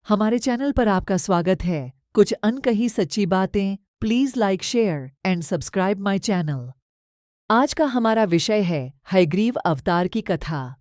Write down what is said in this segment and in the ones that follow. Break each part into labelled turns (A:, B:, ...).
A: हमारे चैनल पर आपका स्वागत है। कुछ अनकही सच्ची बातें। Please like, share and subscribe my channel. आज का हमारा विषय है हयग्रीव अवतार की कथा।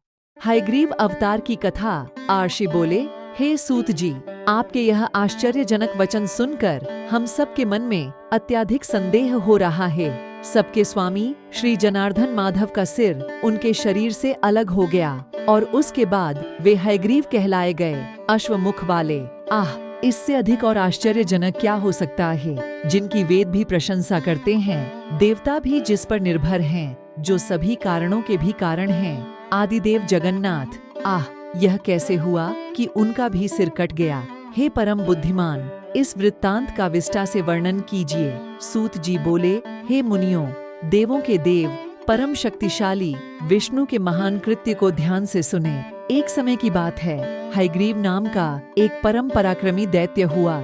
A: हयग्रीव अवतार की कथा। आर्षि बोले, हे सूत जी, आपके यह आश्चर्यजनक वचन सुनकर हम सबके मन में अत्यधिक संदेह हो रहा है। सबके स्वामी श्री जनार्दन माधव का सिर उनके शरीर से अलग हो गया और उसके बाद वे हयग्रीव कहलाए गए, अश्वमुख वाले। आह, इससे अधिक और आश्चर्यजनक क्या हो सकता है, जिनकी वेद भी प्रशंसा करते हैं, देवता भी जिस पर निर्भर हैं, जो सभी कारणों के भी कारण हैं, आदिदेव जगन्नाथ। आह, यह कैसे हुआ कि उनका भी सिर कट गया। हे परम बुद्धिमान, इस वृत्तांत का विस्तार से वर्णन कीजिए। सूत जी बोले, हे मुनियों, देवों के देव, परम शक्तिशाली विष्णु के महान कृत्य को ध्यान से सुने। एक समय की बात है, हयग्रीव नाम का एक परम पराक्रमी दैत्य हुआ।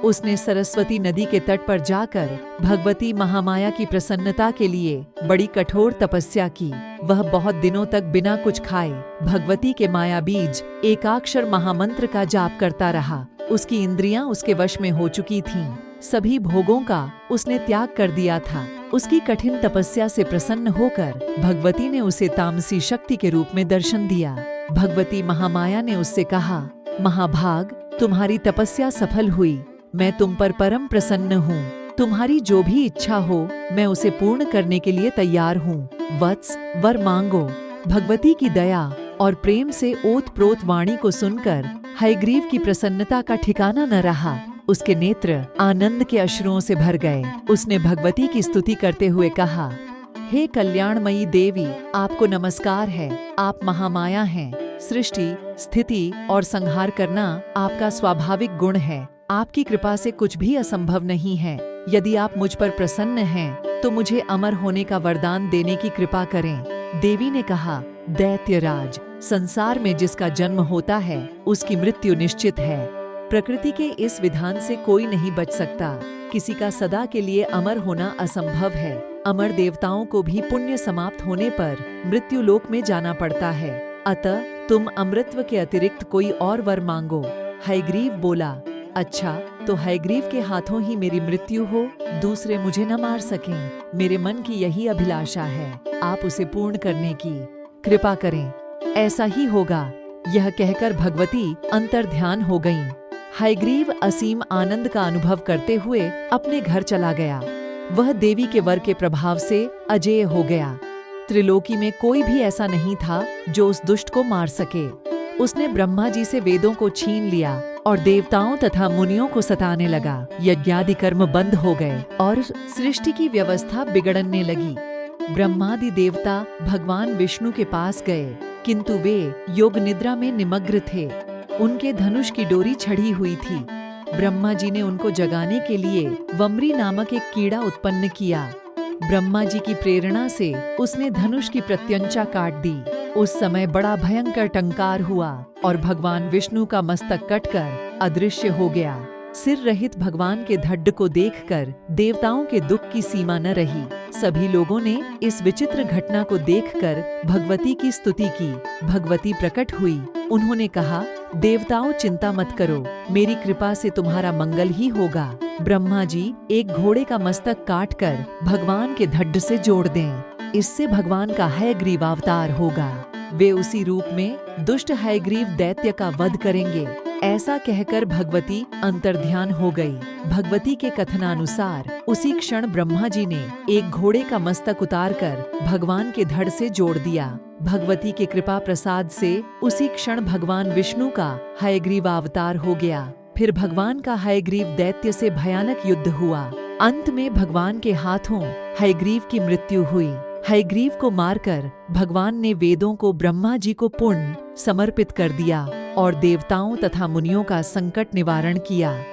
A: उसने सरस्वती नदी के तट पर जाकर भगवती महामाया की प्रसन्नता के लिए बड़ी कठोर तपस्या की। वह बहुत दिनों तक बिना कुछ खाए भगवती के माया बीज एकाक्षर महामंत्र का जाप करता रहा। उसकी इंद्रियां उसके वश में हो चुकी थीं। सभी भोगों का उसने त्याग कर दिया था। उसकी कठिन तपस्या से प्रसन्न होकर भगवती ने उसे तामसी शक्ति के रूप में दर्शन दिया। भगवती महामाया ने उससे कहा, महाभाग, तुम्हारी तपस्या सफल हुई। मैं तुम पर परम प्रसन्न हूँ। तुम्हारी जो भी इच्छा हो मैं उसे पूर्ण करने के लिए तैयार हूँ। वत्स, वर मांगो। भगवती की दया और प्रेम से ओत-प्रोत वाणी को सुनकर हयग्रीव की प्रसन्नता का ठिकाना न रहा। उसके नेत्र आनंद के अश्रुओं से भर गए। उसने भगवती की स्तुति करते हुए कहा, हे कल्याणमयी देवी, आपको नमस्कार है। आप महामाया हैं। सृष्टि, स्थिति और संहार करना आपका स्वाभाविक गुण है। आपकी कृपा से कुछ भी असंभव नहीं है। यदि आप मुझ पर प्रसन्न हैं, तो मुझे अमर होने का वरदान देने की कृपा करें। देवी ने कहा, दैत्यराज, संसार में जिसका जन्म होता है उसकी मृत्यु निश्चित है। प्रकृति के इस विधान से कोई नहीं बच सकता। किसी का सदा के लिए अमर होना असंभव है। अमर देवताओं को भी पुण्य समाप्त होने पर मृत्यु लोक में जाना पड़ता है। अतः तुम अमृतत्व के अतिरिक्त कोई और वर मांगो। हयग्रीव बोला, अच्छा, तो हयग्रीव के हाथों ही मेरी मृत्यु हो, दूसरे मुझे न मार सकें। मेरे मन की यही अभिलाषा है। आप उसे पूर्ण करने की कृपा करें। ऐसा ही होगा। यह कहकर भगवती अंतर्ध्यान हो गईं। हयग्रीव असीम आनंद का अनुभव करते हुए अपने घर चला गया। वह देवी के वर के प्रभाव से अजेय हो गया। त्रिलोकी में कोई भी ऐसा नहीं था जो उस दुष्ट को मार सके। उसने ब्रह्मा जी से वेदों को छीन लिया और देवताओं तथा मुनियों को सताने लगा। यज्ञादि कर्म बंद हो गए और सृष्टि की व्यवस्था बिगड़ने लगी। ब्रह्मादि देवता भगवान विष्णु के पास गए, किंतु वे योग निद्रा में निमग्न थे। उनके धनुष की डोरी छड़ी हुई थी। ब्रह्मा जी ने उनको जगाने के लिए वम्री नामक एक कीड़ा उत्पन्न किया। ब्रह्मा जी की प्रेरणा से उसने धनुष की प्रत्यंचा काट दी। उस समय बड़ा भयंकर टंकार हुआ और भगवान विष्णु का मस्तक कटकर अदृश्य हो गया। सिर रहित भगवान के धड्ड को देखकर देवताओं के दुख की सीमा न रही। सभी लोगों ने इस विचित्र घटना को देखकर भगवती की स्तुति की। भगवती प्रकट हुई। उन्होंने कहा, देवताओं, चिंता मत करो, मेरी कृपा से तुम्हारा मंगल ही होगा। ब्रह्मा जी एक घोड़े का मस्तक काटकर भगवान के धड्ड से जोड़ दें। इससे भगवान का हयग्रीव अवतार होगा। वे उसी रूप में दुष्ट हयग्रीव दैत्य का वध करेंगे। ऐसा कहकर भगवती अंतर्ध्यान हो गई। भगवती के कथनानुसार उसी क्षण ब्रह्मा जी ने एक घोड़े का मस्तक उतारकर भगवान के धड़ से जोड़ दिया। भगवती के कृपा प्रसाद से उसी क्षण भगवान विष्णु का हयग्रीव अवतार हो गया। फिर भगवान का हयग्रीव दैत्य से भयानक युद्ध हुआ। अंत में भगवान के हाथों हयग्रीव की मृत्यु हुई। हयग्रीव को मारकर भगवान ने वेदों को ब्रह्मा जी को पूर्ण समर्पित कर दिया और देवताओं तथा मुनियों का संकट निवारण किया।